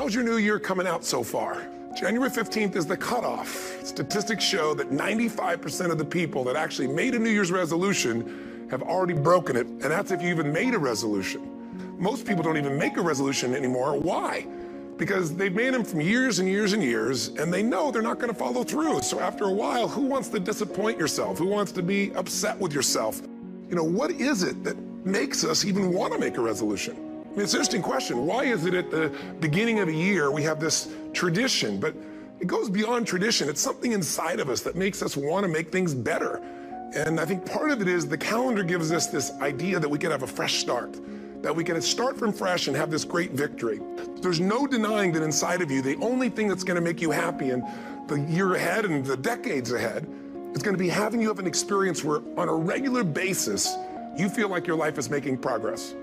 How's your new year coming out so far? January 15th is the cutoff. Statistics show that 95% of the people that actually made a New Year's resolution have already broken it, and that's if you even made a resolution. Most people don't even make a resolution anymore. Why? Because they've made them from years and years and years, and they know they're not gonna follow through. So after a while, who wants to disappoint yourself? Who wants to be upset with yourself? You know, what is it that makes us even wanna make a resolution? I mean, it's an interesting question. Why is it at the beginning of a year we have this tradition, but it goes beyond tradition. It's something inside of us that makes us want to make things better. And I think part of it is the calendar gives us this idea that we can have a fresh start, that we can start from fresh and have this great victory. There's no denying that inside of you, the only thing that's going to make you happy in the year ahead and the decades ahead is going to be having you have an experience where on a regular basis, you feel like your life is making progress.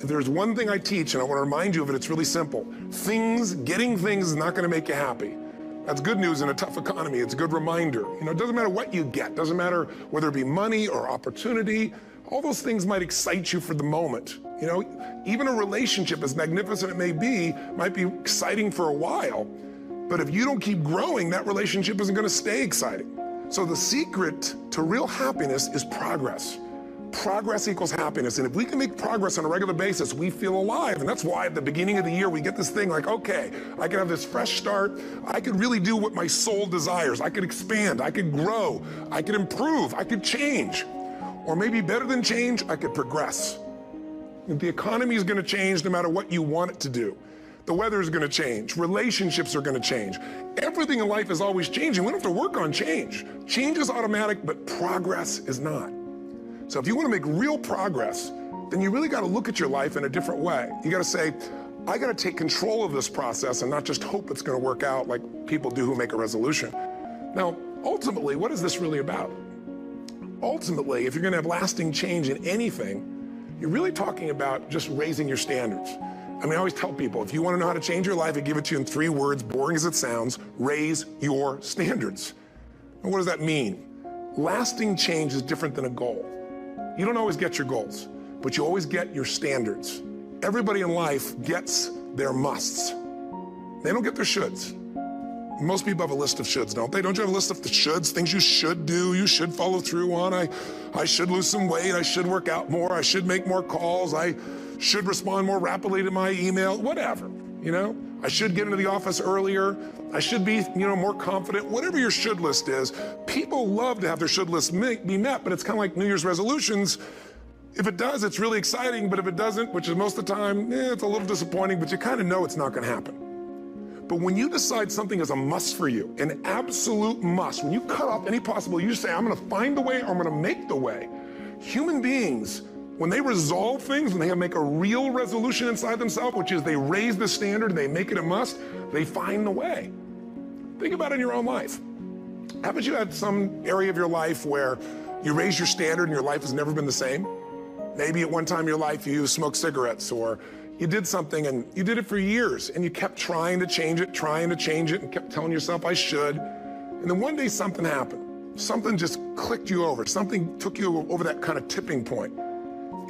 If there's one thing I teach, and I want to remind you of it, it's really simple. Getting things is not going to make you happy. That's good news in a tough economy. It's a good reminder. You know, it doesn't matter what you get. Doesn't matter whether it be money or opportunity. All those things might excite you for the moment. You know, even a relationship, as magnificent it may be, might be exciting for a while. But if you don't keep growing, that relationship isn't going to stay exciting. So the secret to real happiness is progress. Progress equals happiness, and if we can make progress on a regular basis, we feel alive. And that's why at the beginning of the year, we get this thing like, okay, I can have this fresh start. I could really do what my soul desires. I could expand, I could grow, I could improve, I could change. Or maybe better than change, I could progress. The economy is gonna change no matter what you want it to do. The weather is gonna change, relationships are gonna change. Everything in life is always changing. We don't have to work on change. Change is automatic, but progress is not. So if you want to make real progress, then you really got to look at your life in a different way. You got to say, I got to take control of this process and not just hope it's going to work out like people do who make a resolution. Now, ultimately, what is this really about? Ultimately, if you're going to have lasting change in anything, you're really talking about just raising your standards. I mean, I always tell people, if you want to know how to change your life, I give it to you in 3 words, boring as it sounds: raise your standards. And what does that mean? Lasting change is different than a goal. You don't always get your goals, but you always get your standards. Everybody in life gets their musts. They don't get their shoulds. Most people have a list of shoulds, don't they? Don't you have a list of the shoulds, things you should do, you should follow through on? I should lose some weight, I should work out more, I should make more calls, I should respond more rapidly to my email, whatever, you know? I should get into the office earlier. I should be, more confident. Whatever your should list is, people love to have their should list be met, but it's kind of like New Year's resolutions. If it does, it's really exciting, but if it doesn't, which is most of the time, it's a little disappointing, but you kind of know it's not going to happen. But when you decide something is a must for you, an absolute must, when you cut off any possible, you say, I'm going to find the way, or I'm going to make the way. Human beings, when they resolve things, when they make a real resolution inside themselves, which is they raise the standard and they make it a must, they find the way. Think about it in your own life. Haven't you had some area of your life where you raise your standard and your life has never been the same? Maybe at one time in your life you smoked cigarettes, or you did something and you did it for years and you kept trying to change it and kept telling yourself, I should. And then one day something happened. Something just clicked you over. Something took you over that kind of tipping point.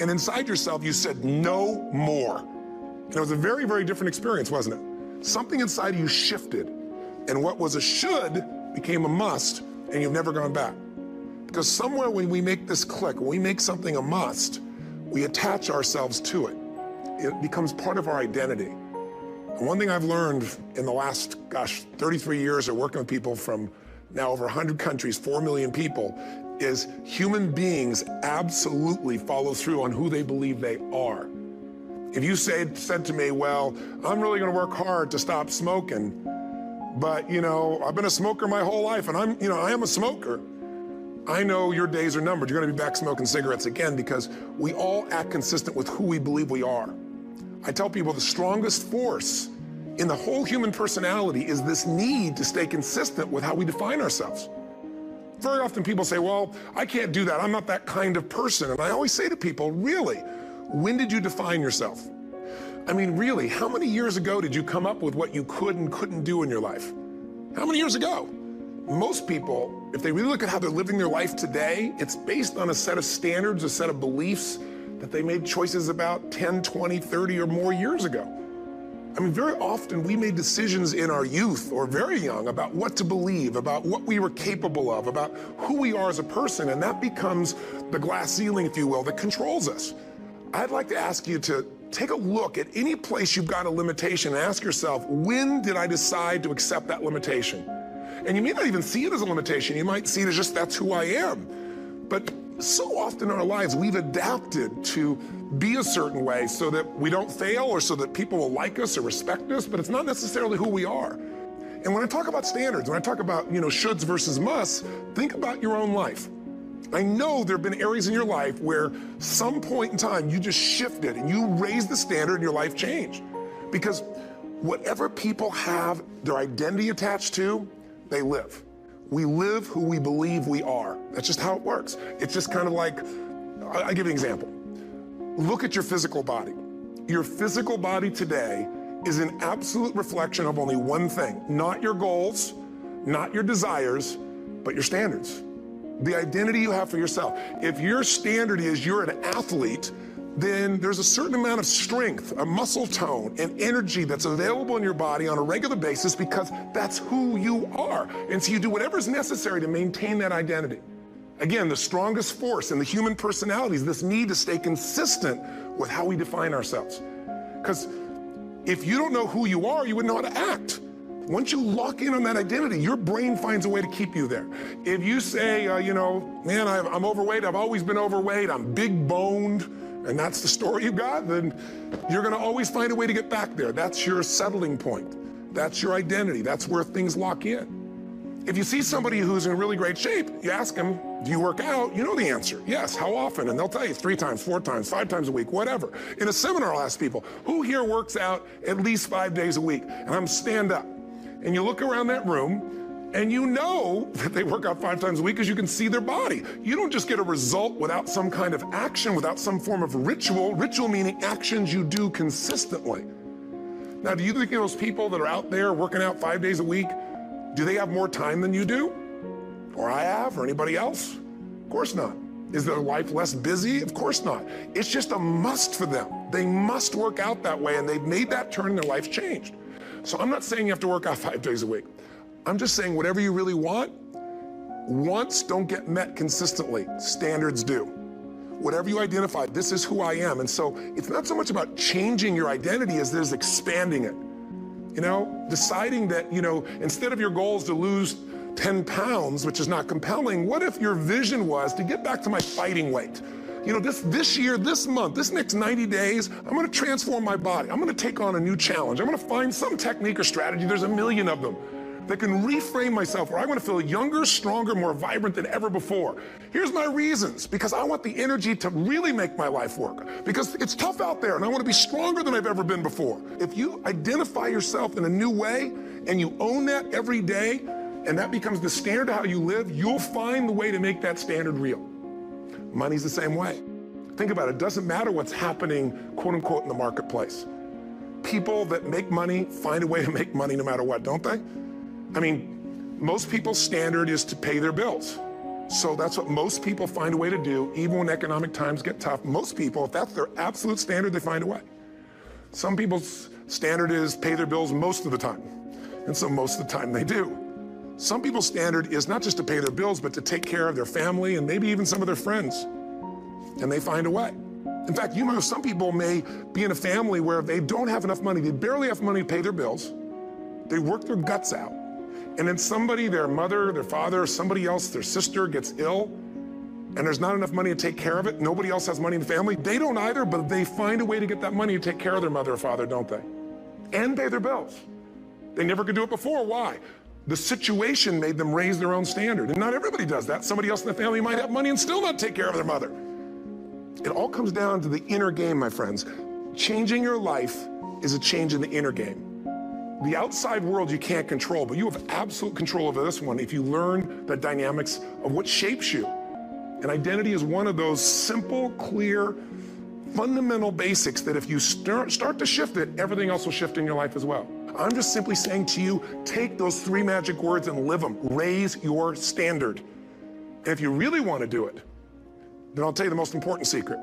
And inside yourself, you said, no more. And it was a very, very different experience, wasn't it? Something inside of you shifted. And what was a should became a must, and you've never gone back. Because somewhere when we make this click, when we make something a must, we attach ourselves to it. It becomes part of our identity. And one thing I've learned in the last, 33 years of working with people from now over 100 countries, 4 million people, is human beings absolutely follow through on who they believe they are. If you said to me, well, I'm really gonna work hard to stop smoking, but I've been a smoker my whole life and I am a smoker. I know your days are numbered. You're gonna be back smoking cigarettes again, because we all act consistent with who we believe we are. I tell people the strongest force in the whole human personality is this need to stay consistent with how we define ourselves. Very often people say, well, I can't do that. I'm not that kind of person. And I always say to people, really, when did you define yourself? I mean, really, how many years ago did you come up with what you could and couldn't do in your life? How many years ago? Most people, if they really look at how they're living their life today, it's based on a set of standards, a set of beliefs that they made choices about 10, 20, 30 or more years ago. I mean, very often we made decisions in our youth or very young about what to believe, about what we were capable of, about who we are as a person, and that becomes the glass ceiling, if you will, that controls us. I'd like to ask you to take a look at any place you've got a limitation and ask yourself, when did I decide to accept that limitation? And you may not even see it as a limitation. You might see it as just that's who I am. But so often in our lives, we've adapted to be a certain way so that we don't fail or so that people will like us or respect us, but it's not necessarily who we are. And when I talk about standards, when I talk about, shoulds versus musts, think about your own life. I know there have been areas in your life where some point in time you just shifted and you raised the standard and your life changed. Because whatever people have their identity attached to, they live. We live who we believe we are. That's just how it works. It's just kind of like, I'll give you an example. Look at your physical body. Your physical body today is an absolute reflection of only one thing, not your goals, not your desires, but your standards. The identity you have for yourself. If your standard is you're an athlete, then there's a certain amount of strength, a muscle tone, and energy that's available in your body on a regular basis because that's who you are. And so you do whatever's necessary to maintain that identity. Again, the strongest force in the human personality is this need to stay consistent with how we define ourselves. Because if you don't know who you are, you wouldn't know how to act. Once you lock in on that identity, your brain finds a way to keep you there. If you say, man, I'm overweight, I've always been overweight, I'm big boned, and that's the story you got, then you're gonna always find a way to get back there. That's your settling point. That's your identity. That's where things lock in. If you see somebody who's in really great shape, you ask them, do you work out? You know the answer. Yes, how often? And they'll tell you 3 times, 4 times, 5 times a week, whatever. In a seminar, I'll ask people, who here works out at least 5 days a week? And I'm stand up. And you look around that room, and you know that they work out 5 times a week because you can see their body. You don't just get a result without some kind of action, without some form of ritual. Ritual meaning actions you do consistently. Now, do you think those people that are out there working out 5 days a week, do they have more time than you do? Or I have, or anybody else? Of course not. Is their life less busy? Of course not. It's just a must for them. They must work out that way, and they've made that turn and their life's changed. So I'm not saying you have to work out 5 days a week. I'm just saying whatever you really want, wants don't get met consistently. Standards do. Whatever you identify, this is who I am. And so it's not so much about changing your identity as it is expanding it. Deciding that, instead of your goals to lose 10 pounds, which is not compelling, what if your vision was to get back to my fighting weight? This year, this month, this next 90 days, I'm gonna transform my body. I'm gonna take on a new challenge. I'm gonna find some technique or strategy, there's a million of them, that can reframe myself where I wanna feel younger, stronger, more vibrant than ever before. Here's my reasons, because I want the energy to really make my life work, because it's tough out there and I wanna be stronger than I've ever been before. If you identify yourself in a new way and you own that every day, and that becomes the standard of how you live, you'll find the way to make that standard real. Money's the same way. Think about it. It doesn't matter what's happening, quote unquote, in the marketplace. People that make money find a way to make money no matter what, don't they? I mean, most people's standard is to pay their bills. So that's what most people find a way to do, even when economic times get tough. Most people, if that's their absolute standard, they find a way. Some people's standard is pay their bills most of the time. And so most of the time they do. Some people's standard is not just to pay their bills, but to take care of their family and maybe even some of their friends. And they find a way. In fact, some people may be in a family where they don't have enough money. They barely have money to pay their bills. They work their guts out. And then somebody, their mother, their father, somebody else, their sister gets ill, and there's not enough money to take care of it. Nobody else has money in the family. They don't either, but they find a way to get that money to take care of their mother or father, don't they? And pay their bills. They never could do it before. Why? The situation made them raise their own standard. And not everybody does that. Somebody else in the family might have money and still not take care of their mother. It all comes down to the inner game, my friends. Changing your life is a change in the inner game. The outside world you can't control, but you have absolute control over this one if you learn the dynamics of what shapes you. And identity is one of those simple, clear, fundamental basics that if you start to shift it, everything else will shift in your life as well. I'm just simply saying to you, take those 3 magic words and live them. Raise your standard. And if you really want to do it, then I'll tell you the most important secret.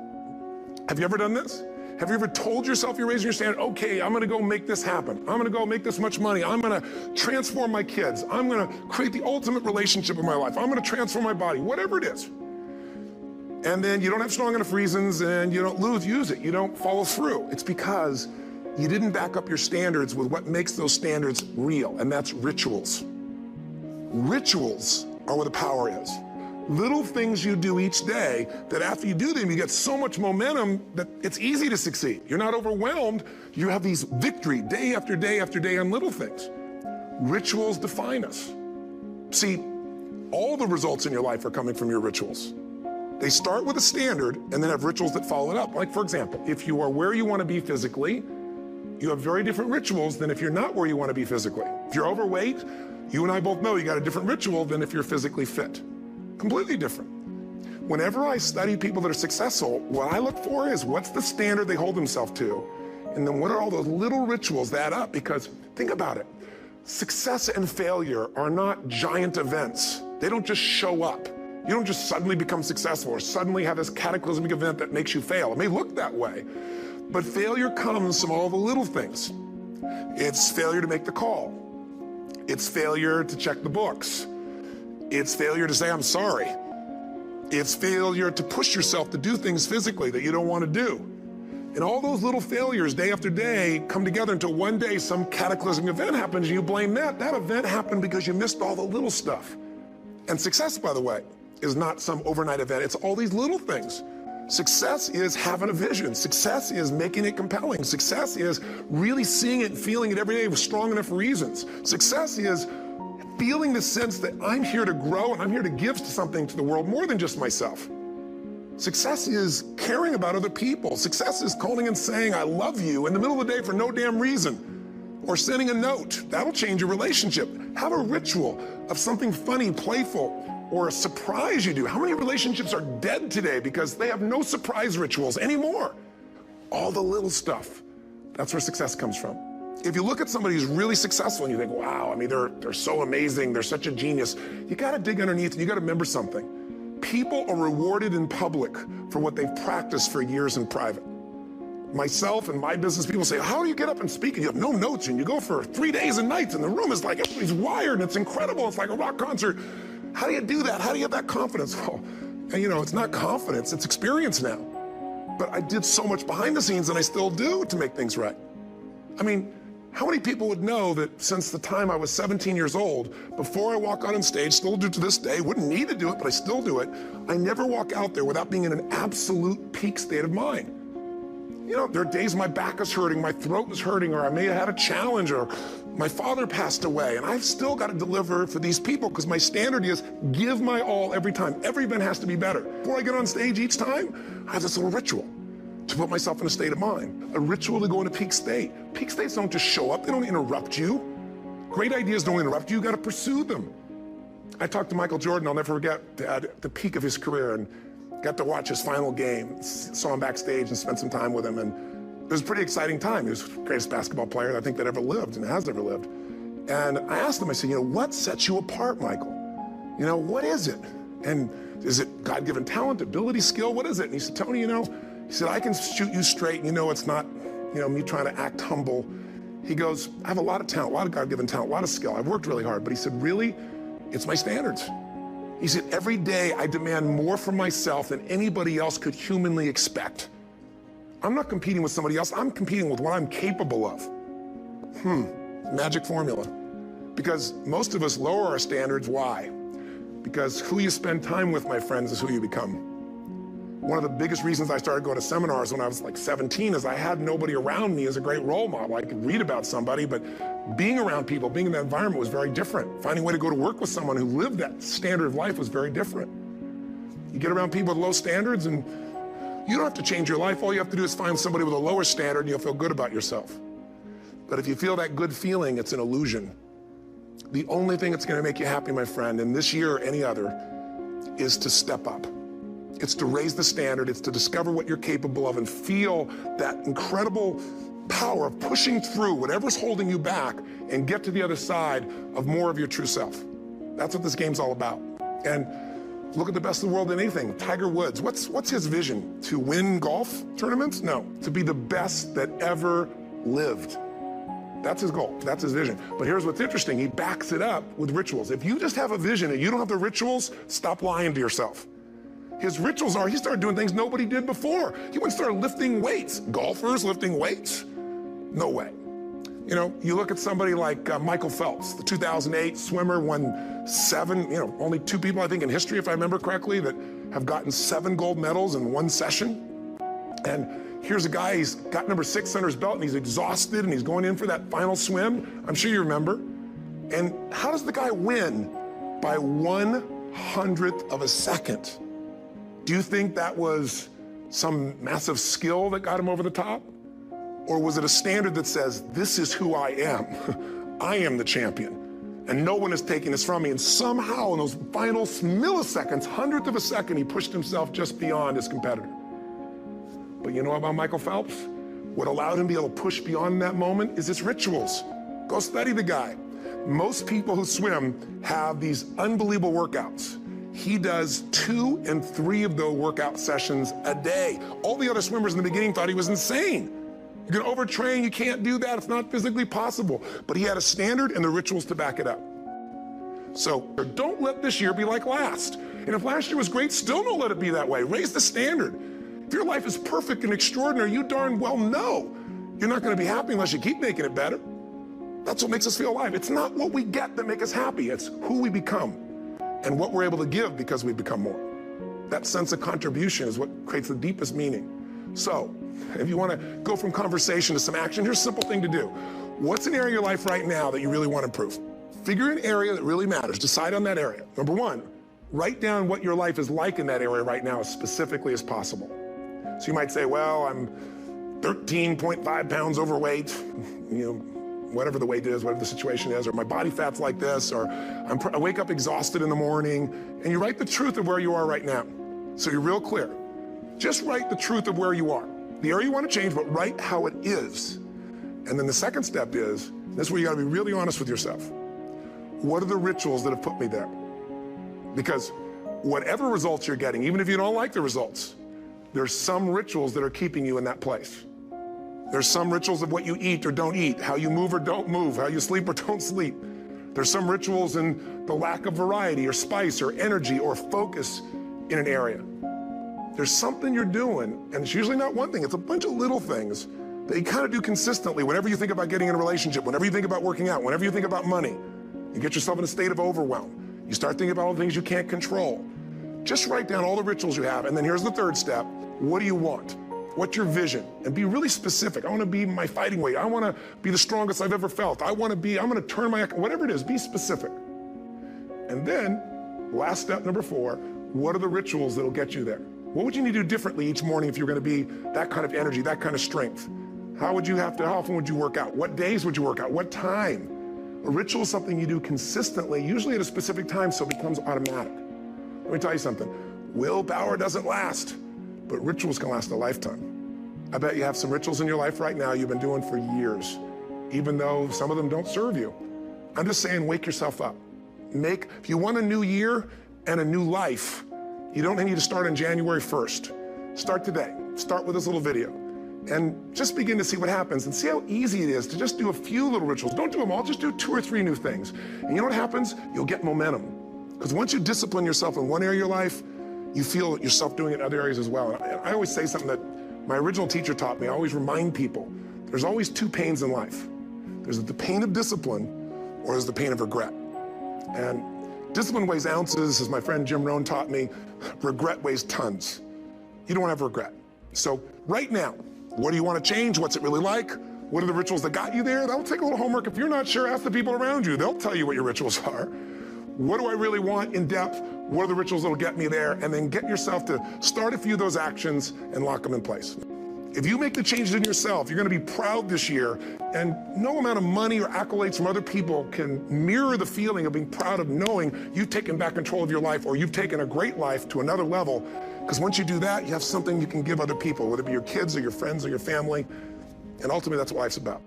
Have you ever done this? Have you ever told yourself you're raising your standard? Okay, I'm gonna go make this happen. I'm gonna go make this much money. I'm gonna transform my kids. I'm gonna create the ultimate relationship in my life. I'm gonna transform my body, whatever it is. And then you don't have strong enough reasons and you don't use it. You don't follow through. It's because you didn't back up your standards with what makes those standards real, and that's rituals. Rituals are where the power is. Little things you do each day that after you do them, you get so much momentum that it's easy to succeed. You're not overwhelmed. You have these victory day after day after day on little things. Rituals define us. See, all the results in your life are coming from your rituals. They start with a standard and then have rituals that follow it up. Like, for example, if you are where you want to be physically, you have very different rituals than if you're not where you want to be physically. If you're overweight, you and I both know you got a different ritual than if you're physically fit. Completely different. Whenever I study people that are successful, what I look for is what's the standard they hold themselves to, and then what are all those little rituals that add up? Because think about it. Success and failure are not giant events. They don't just show up. You don't just suddenly become successful or suddenly have this cataclysmic event that makes you fail. It may look that way, but failure comes from all the little things. It's failure to make the call. It's failure to check the books. It's failure to say, I'm sorry. It's failure to push yourself to do things physically that you don't want to do. And all those little failures day after day come together until one day some cataclysmic event happens and you blame that. That event happened because you missed all the little stuff. And success, by the way, is not some overnight event. It's all these little things. Success is having a vision. Success is making it compelling. Success is really seeing it and feeling it every day with strong enough reasons. Success is feeling the sense that I'm here to grow and I'm here to give something to the world more than just myself. Success is caring about other people. Success is calling and saying, I love you in the middle of the day for no damn reason. Or sending a note. That'll change your relationship. Have a ritual of something funny, playful, or a surprise you do. How many relationships are dead today because they have no surprise rituals anymore? All the little stuff. That's where success comes from. If you look at somebody who's really successful and you think, wow, I mean, they're so amazing, they're such a genius, you gotta dig underneath and you gotta remember something. People are rewarded in public for what they've practiced for years in private. Myself and my business people say, how do you get up and speak and you have no notes and you go for 3 days and nights and the room is like, everybody's wired and it's incredible, it's like a rock concert. How do you do that? How do you have that confidence? Well, you know, it's not confidence, it's experience now. But I did so much behind the scenes and I still do to make things right. I mean, how many people would know that since the time I was 17 years old, before I walk out on stage, still do to this day, wouldn't need to do it, but I still do it, I never walk out there without being in an absolute peak state of mind. You know, there are days my back is hurting, my throat is hurting, or I may have had a challenge, or my father passed away, and I've still got to deliver for these people because my standard is give my all every time. Every event has to be better. Before I get on stage each time, I have this little ritual to put myself in a state of mind, a ritual to go into peak state. Peak states don't just show up, they don't interrupt you. Great ideas don't interrupt you, you gotta pursue them. I talked to Michael Jordan, I'll never forget, at the peak of his career, and got to watch his final game, saw him backstage and spent some time with him, and it was a pretty exciting time. He was the greatest basketball player I think that ever lived and has ever lived. And I asked him, I said, you know, what sets you apart, Michael? You know, what is it? And is it God-given talent, ability, skill, what is it? And he said, Tony, you know, he said, I can shoot you straight, and you know it's not, you know, me trying to act humble. He goes, I have a lot of talent, a lot of God-given talent, a lot of skill. I've worked really hard, but he said, really, it's my standards. He said, every day I demand more from myself than anybody else could humanly expect. I'm not competing with somebody else, I'm competing with what I'm capable of. Magic formula. Because most of us lower our standards, why? Because who you spend time with, my friends, is who you become. One of the biggest reasons I started going to seminars when I was like 17 is I had nobody around me as a great role model. I could read about somebody, but being around people, being in that environment was very different. Finding a way to go to work with someone who lived that standard of life was very different. You get around people with low standards and you don't have to change your life. All you have to do is find somebody with a lower standard and you'll feel good about yourself. But if you feel that good feeling, it's an illusion. The only thing that's gonna make you happy, my friend, and this year or any other, is to step up. It's to raise the standard, it's to discover what you're capable of and feel that incredible power of pushing through whatever's holding you back and get to the other side of more of your true self. That's what this game's all about. And Look at the best in the world in anything. Tiger Woods, what's his vision? To win golf tournaments? No, to be the best that ever lived. That's his goal, that's his vision. But here's what's interesting, he backs it up with rituals. If you just have a vision and you don't have the rituals, stop lying to yourself. His rituals are, he started doing things nobody did before. He went and started lifting weights. Golfers lifting weights? No way. You know, you look at somebody like Michael Phelps, the 2008 swimmer, won 7, only 2 people, I think, in history, if I remember correctly, that have gotten 7 gold medals in one session. And here's a guy, he's got number 6 under his belt, and he's exhausted, and he's going in for that final swim. I'm sure you remember. And how does the guy win? By 1/100th of a second. Do you think that was some massive skill that got him over the top? Or was it a standard that says, this is who I am? I am the champion, and no one is taking this from me. And somehow in those final milliseconds, 100th of a second, he pushed himself just beyond his competitor. But you know about Michael Phelps? What allowed him to be able to push beyond that moment is his rituals. Go study the guy. Most people who swim have these unbelievable workouts. He does 2 and 3 of those workout sessions a day. All the other swimmers in the beginning thought he was insane. You're gonna overtrain, you can't do that, it's not physically possible. But he had a standard and the rituals to back it up. So don't let this year be like last. And if last year was great, still don't let it be that way. Raise the standard. If your life is perfect and extraordinary, you darn well know you're not gonna be happy unless you keep making it better. That's what makes us feel alive. It's not what we get that makes us happy, it's who we become and what we're able to give because we become more. That sense of contribution is what creates the deepest meaning. So, if you want to go from conversation to some action, here's a simple thing to do. What's an area of your life right now that you really want to improve? Figure an area that really matters. Decide on that area. Number 1, write down what your life is like in that area right now as specifically as possible. So you might say, well, I'm 13.5 pounds overweight, whatever the weight is, whatever the situation is, or my body fat's like this, or I wake up exhausted in the morning, and you write the truth of where you are right now. So you're real clear. Just write the truth of where you are. The area you want to change, but write how it is. And then the second step is, this is where you got to be really honest with yourself. What are the rituals that have put me there? Because whatever results you're getting, even if you don't like the results, there's some rituals that are keeping you in that place. There's some rituals of what you eat or don't eat, how you move or don't move, how you sleep or don't sleep. There's some rituals in the lack of variety or spice or energy or focus in an area. There's something you're doing, and it's usually not one thing, it's a bunch of little things that you kind of do consistently whenever you think about getting in a relationship, whenever you think about working out, whenever you think about money. You get yourself in a state of overwhelm. You start thinking about all the things you can't control. Just write down all the rituals you have, and then here's the third step. What do you want? What's your vision? And be really specific. I want to be my fighting weight. I want to be the strongest I've ever felt. I'm going to turn my, whatever it is, be specific. And then, last step, number 4, what are the rituals that'll get you there? What would you need to do differently each morning if you're going to be that kind of energy, that kind of strength? How often would you work out? What days would you work out? What time? A ritual is something you do consistently, usually at a specific time, so it becomes automatic. Let me tell you something. Willpower doesn't last, but rituals can last a lifetime. I bet you have some rituals in your life right now you've been doing for years, even though some of them don't serve you. I'm just saying, wake yourself up. If you want a new year and a new life, you don't need to start on January 1st. Start today. Start with this little video. And just begin to see what happens and see how easy it is to just do a few little rituals. Don't do them all, just do 2 or 3 new things. And you know what happens? You'll get momentum. Because once you discipline yourself in one area of your life, you feel yourself doing it in other areas as well. And I always say something that my original teacher taught me. I always remind people, there's always 2 pains in life. There's the pain of discipline, or there's the pain of regret. And discipline weighs ounces, as my friend Jim Rohn taught me. Regret weighs tons. You don't want to have regret. So right now, what do you want to change? What's it really like? What are the rituals that got you there? That'll take a little homework. If you're not sure, ask the people around you. They'll tell you what your rituals are. What do I really want in depth? What are the rituals that'll get me there? And then get yourself to start a few of those actions and lock them in place. If you make the changes in yourself, you're going to be proud this year, and no amount of money or accolades from other people can mirror the feeling of being proud of knowing you've taken back control of your life, or you've taken a great life to another level. Because once you do that, you have something you can give other people, whether it be your kids or your friends or your family, and ultimately that's what life's about.